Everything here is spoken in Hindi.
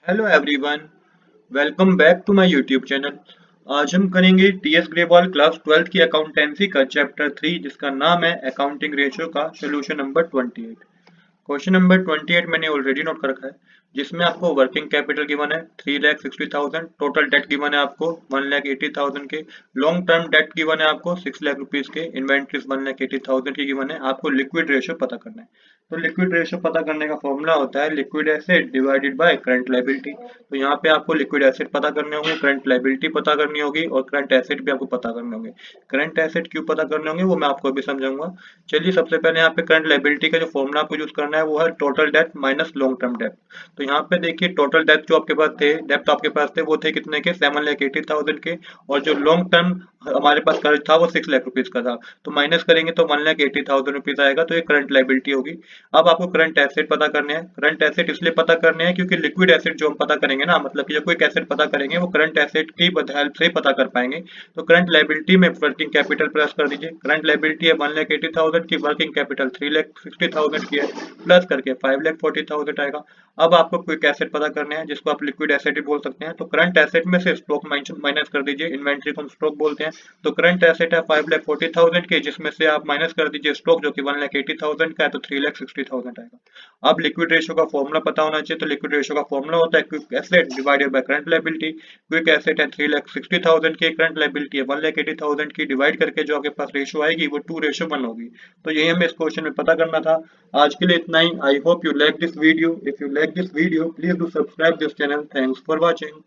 Hello everyone, welcome back to my YouTube channel. आज हम करेंगे टीएस ग्रेवाल क्लास 12 की अकाउंटेंसी का चैप्टर 3 जिसका नाम है अकाउंटिंग रेशियो का सोल्यूशन नंबर 28। क्वेश्चन नंबर 28 मैंने ऑलरेडी नोट कर रखा है, जिसमें आपको वर्किंग कैपिटल गिवन है 3,60,000, टोटल डेट गिवन है आपको 1,80,000 के, लॉन्ग टर्म डेट गिवन है आपको 6 लाख रुपीज के, इन्वेंट्रीज 1,80,000 की गिवन है। आपको लिक्विड रेशियो पता करना है। तो लिक्विड रेशियो पता करने का फॉर्मूला होता है liquid asset divided by current liability. तो यहाँ पे आपको लिक्विड एसेट पता करने होंगे, करंट लायबिलिटी पता करनी होगी और करंट एसेट भी आपको पता करने होंगे। करंट एसेट क्यों पता करने होंगे वो मैं आपको अभी समझाऊंगा। चलिए सबसे पहले यहाँ पे करंट लायबिलिटी का जो फॉर्मूला आपको यूज करना है वो है total date minus long term debt. तो यहाँ पे देखिए टोटल डेट जो आपके पास थे, डेप्थ आपके पास थे वो थे कितने के 7,80,000 के, और जो लॉन्ग टर्म हमारे पास कर्ज था वो 6 लाख रुपीज का था। तो माइनस करेंगे तो 1,80,000 रुपीज आएगा, तो ये करंट लायबिलिटी होगी। अब आपको करंट एसेट पता करने हैं। करंट एसेट इसलिए पता करने हैं क्योंकि लिक्विड एसेट जो हम पता करेंगे ना, मतलब कि जो कोई एसेट पता करेंगे वो करंट एसेट की हेल्प से ही पता कर पाएंगे। तो करंट लायबिलिटी में वर्किंग कैपिटल प्लस कर दीजिए। करंट लायबिलिटी है 1,80,000 की, वर्किंग कैपिटल 3,60,000 की है, प्लस करके 5,40,000 आएगा। अब आपको क्विक एसेट पता करने हैं जिसको आप लिक्विड एसेट भी बोल सकते हैं। तो करंट एसेट में से स्टॉक माइनस कर दीजिए, इन्वेंट्री को हम स्टॉक बोलते हैं। तो करंट एसेट है 5,40,000 के, जिसमें से आप माइनस कर दीजिए स्टॉक जो कि 1,80,000 का है, तो 3,60,000 आएगा। अब लिक्विड रेशियो का फॉर्मूला पता होना चाहिए। तो लिक्विड रेशियो का फॉर्मूला होता है quick asset divided by current liability. Quick asset है 3,60,000 की, करंट लायबिलिटी है 1,80,000 की, डिवाइड करके जो आपके पास रेशियो आएगी वो 2:1 होगी। तो यही हमें इस क्वेश्चन में पता करना था। आज के लिए इतना ही। I hope you like this video. If you like this video please do subscribe this channel. Thanks for watching.